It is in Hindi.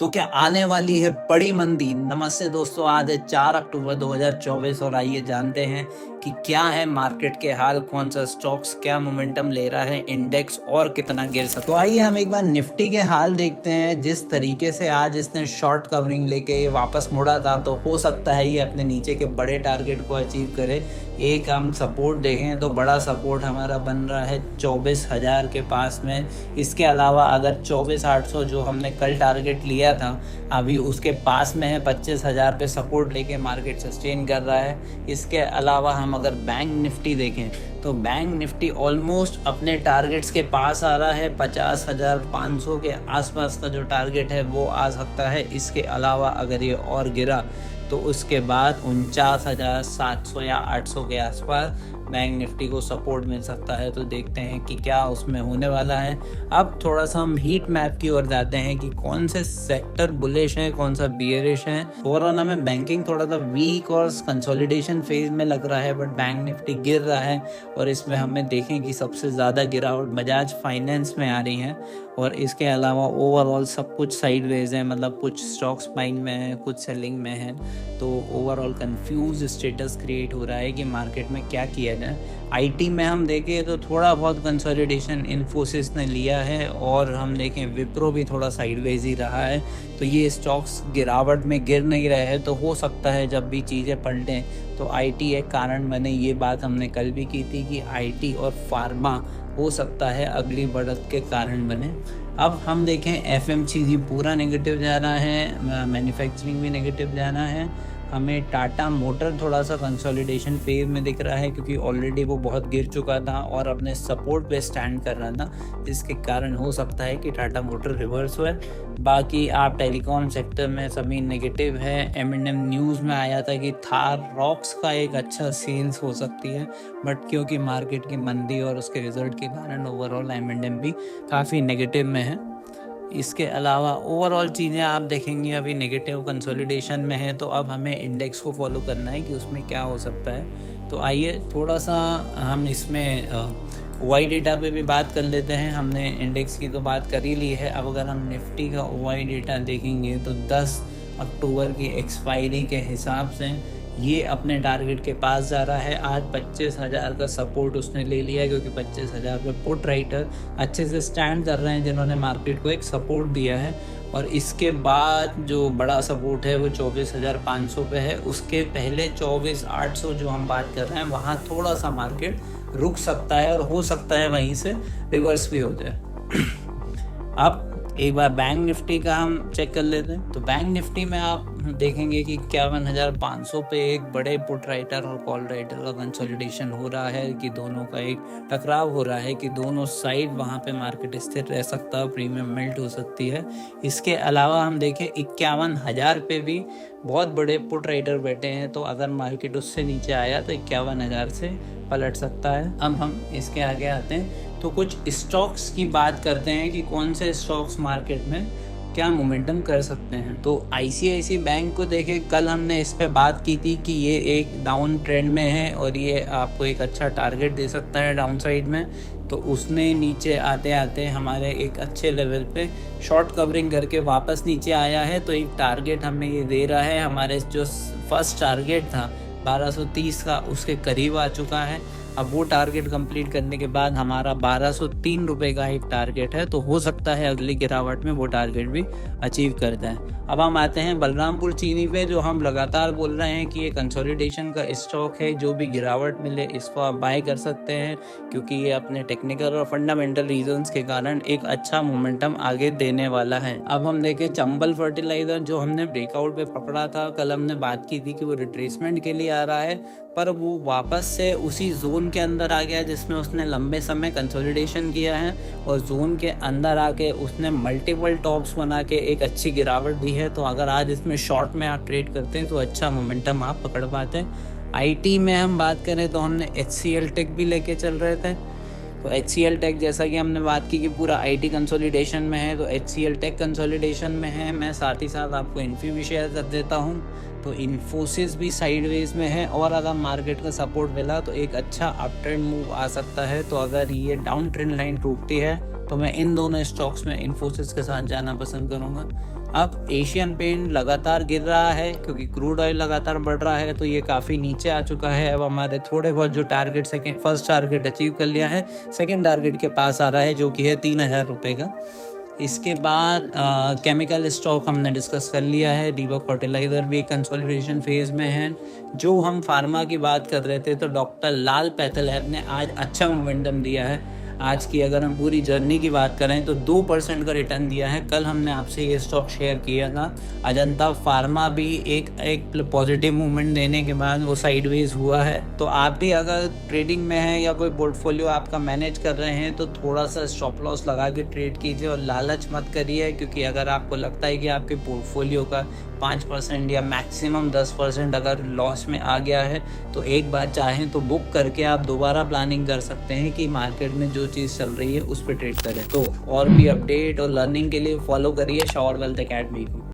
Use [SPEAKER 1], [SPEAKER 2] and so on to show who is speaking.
[SPEAKER 1] तो क्या आने वाली है बड़ी मंदी। नमस्ते दोस्तों, आज है 4 अक्टूबर 2024 और आइए जानते हैं कि क्या है मार्केट के हाल, कौन सा स्टॉक्स क्या मोमेंटम ले रहा है, इंडेक्स और कितना गिर सकता है। तो आइए हम एक बार निफ्टी के हाल देखते हैं। जिस तरीके से आज इसने शॉर्ट कवरिंग लेके वापस मुड़ा था, तो हो सकता है ये अपने नीचे के बड़े टारगेट को अचीव करे। एक हम सपोर्ट देखें तो बड़ा सपोर्ट हमारा बन रहा है 24,000 के पास में। इसके अलावा अगर 24,800 जो हमने कल टारगेट लिया था, अभी उसके पास में है 25,000 पे सपोर्ट लेके मार्केट सस्टेन कर रहा है। इसके अलावा हम अगर बैंक निफ्टी देखें तो बैंक निफ्टी ऑलमोस्ट अपने टारगेट्स के पास आ रहा है। 50,500 के आसपास का जो टारगेट है वो आ सकता है। इसके अलावा अगर ये और गिरा तो उसके बाद 49,700 या 800 के आसपास बैंक निफ्टी को सपोर्ट मिल सकता है। तो देखते हैं कि क्या उसमें होने वाला है। अब थोड़ा सा हम हीट मैप की ओर जाते हैं कि कौन से सेक्टर बुलिश है, कौन सा बियरिश है। ओवरऑल हमें बैंकिंग थोड़ा सा वीक और कंसोलिडेशन फेज में लग रहा है, बट बैंक निफ्टी गिर रहा है और इसमें हमें देखें कि सबसे ज़्यादा गिरावट बजाज फाइनेंस में आ रही है। और इसके अलावा ओवरऑल सब कुछ साइडवेज है, मतलब कुछ स्टॉक्स बाइंग में है, कुछ सेलिंग में है। तो ओवरऑल कंफ्यूज स्टेटस क्रिएट हो रहा है कि मार्केट में क्या किया जाए। आईटी में हम देखें तो थोड़ा बहुत कंसोलिडेशन इन्फोसिस ने लिया है, और हम देखें विप्रो भी थोड़ा साइडवेज ही रहा है। तो ये स्टॉक्स गिरावट में गिर नहीं रहे हैं, तो हो सकता है जब भी चीज़ें पलटें तो आईटी एक कारण बने। ये बात हमने कल भी की थी कि आईटी और फार्मा हो सकता है अगली बढ़त के कारण बने। अब हम देखें एफएमसीजी पूरा नेगेटिव जा रहा है, मैन्युफैक्चरिंग भी नेगेटिव जा रहा है। हमें टाटा मोटर थोड़ा सा कंसोलिडेशन फेज में दिख रहा है, क्योंकि ऑलरेडी वो बहुत गिर चुका था और अपने सपोर्ट पे स्टैंड कर रहा था, जिसके कारण हो सकता है कि टाटा मोटर रिवर्स हुए। बाकी आप टेलीकॉम सेक्टर में सभी नेगेटिव है। एम&एम न्यूज़ में आया था कि थार रॉक्स का एक अच्छा सेल्स हो सकती है, बट क्योंकि मार्केट की मंदी और उसके रिजल्ट के कारण ओवरऑल एम&एम भी काफ़ी नेगेटिव में है। इसके अलावा ओवरऑल चीज़ें आप देखेंगे अभी नेगेटिव कंसोलिडेशन में है। तो अब हमें इंडेक्स को फॉलो करना है कि उसमें क्या हो सकता है। तो आइए थोड़ा सा हम इसमें ओवाई डेटा पे भी बात कर लेते हैं। हमने इंडेक्स की तो बात कर ही ली है। अब अगर हम निफ्टी का ओवाई डेटा देखेंगे तो 10 अक्टूबर की एक्सपायरी के हिसाब से ये अपने टारगेट के पास जा रहा है। आज 25,000 का सपोर्ट उसने ले लिया, क्योंकि 25,000 पे पुट राइटर अच्छे से स्टैंड कर रहे हैं, जिन्होंने मार्केट को एक सपोर्ट दिया है। और इसके बाद जो बड़ा सपोर्ट है वो 24,500 पे है। उसके पहले 24,800 जो हम बात कर रहे हैं, वहाँ थोड़ा सा मार्केट रुक सकता है और हो सकता है वहीं से रिवर्स भी हो जाए। अब एक बार बैंक निफ्टी का हम चेक कर लेते हैं। तो बैंक निफ्टी में आप देखेंगे कि 51,500 पे एक बड़े पुट राइटर और कॉल राइटर का कंसोलिडेशन हो रहा है, कि दोनों का एक टकराव हो रहा है, कि दोनों साइड वहाँ पे मार्केट स्थिर रह सकता है, प्रीमियम मेल्ट हो सकती है। इसके अलावा हम देखें 51,000 पे भी बहुत बड़े पुट राइटर बैठे हैं, तो अगर मार्केट उससे नीचे आया तो 51,000 से पलट सकता है। अब हम इसके आगे आते हैं तो कुछ स्टॉक्स की बात करते हैं कि कौन से स्टॉक्स मार्केट में क्या मोमेंटम कर सकते हैं। तो आईसीआईसी बैंक को देखें, कल हमने इस पे बात की थी कि ये एक डाउन ट्रेंड में है और ये आपको एक अच्छा टारगेट दे सकता है डाउन साइड में। तो उसने नीचे आते आते हमारे एक अच्छे लेवल पे शॉर्ट कवरिंग करके वापस नीचे आया है। तो एक टारगेट हमें ये दे रहा है, हमारे जो फर्स्ट टारगेट था 1230 का, उसके करीब आ चुका है। अब वो टारगेट कंप्लीट करने के बाद हमारा 1203 रुपये का एक टारगेट है, तो हो सकता है अगली गिरावट में वो टारगेट भी अचीव करता है। अब हम आते हैं बलरामपुर चीनी पे, जो हम लगातार बोल रहे हैं कि ये कंसोलिडेशन का स्टॉक है। जो भी गिरावट मिले इसको आप बाय कर सकते हैं, क्योंकि ये अपने टेक्निकल और फंडामेंटल रीजंस के कारण एक अच्छा मोमेंटम आगे देने वाला है। अब हम देखें चंबल फर्टिलाइजर, जो हमने ब्रेकआउट पे पकड़ा था, कल हमने बात की थी कि वो रिट्रेसमेंट के लिए आ रहा है, पर वो वापस से उसी जोन के अंदर आ गया जिसमें उसने लंबे समय कंसोलिडेशन किया है, और जोन के अंदर आके उसने मल्टीपल टॉप्स बना के एक अच्छी गिरावट दी है। तो अगर आज इसमें शॉर्ट में आप ट्रेड करते हैं तो अच्छा मोमेंटम आप पकड़ पाते हैं। आईटी में हम बात करें तो हमने HCL टेक भी लेके चल रहे थे। तो HCL टेक, जैसा कि हमने बात की कि पूरा आईटी कंसोलिडेशन में है, तो HCL टेक कंसोलिडेशन में है। मैं साथ ही साथ आपको इन्फी भी शेयर कर देता हूँ। तो इन्फोसिस भी साइडवेज में है, और अगर मार्केट का सपोर्ट मिला तो एक अच्छा अप ट्रेंड मूव आ सकता है। तो अगर ये डाउन ट्रेंड लाइन टूटती है तो मैं इन दोनों स्टॉक्स में इन्फोसिस के साथ जाना पसंद करूँगा। अब एशियन पेंट लगातार गिर रहा है क्योंकि क्रूड ऑयल लगातार बढ़ रहा है, तो ये काफ़ी नीचे आ चुका है। अब हमारे थोड़े बहुत जो टारगेट फर्स्ट टारगेट अचीव कर लिया है, सेकंड टारगेट के पास आ रहा है जो कि है 3000 रुपये का। इसके बाद केमिकल स्टॉक हमने डिस्कस कर लिया है। दीपक फर्टिलाइज़र भी कंसोलिडेशन फेज़ में है। जो हम फार्मा की बात कर रहे थे, तो डॉक्टर लाल पैथलैब ने आज अच्छा मोमेंटम दिया है। आज की अगर हम पूरी जर्नी की बात करें तो 2% का रिटर्न दिया है। कल हमने आपसे ये स्टॉक शेयर किया था। अजंता फार्मा भी एक पॉजिटिव मूवमेंट देने के बाद वो साइडवेज हुआ है। तो आप भी अगर ट्रेडिंग में हैं या कोई पोर्टफोलियो आपका मैनेज कर रहे हैं तो थोड़ा सा स्टॉप लॉस लगा के ट्रेड कीजिए और लालच मत करिए, क्योंकि अगर आपको लगता है कि आपके पोर्टफोलियो का 5% या मैक्सिमम 10% अगर लॉस में आ गया है तो एक बार चाहें तो बुक करके आप दोबारा प्लानिंग कर सकते हैं कि मार्केट में जो चीज़ चल रही है उस पर ट्रेड करें। तो और भी अपडेट और लर्निंग के लिए फॉलो करिए श्योर वेल्थ एकेडमी को।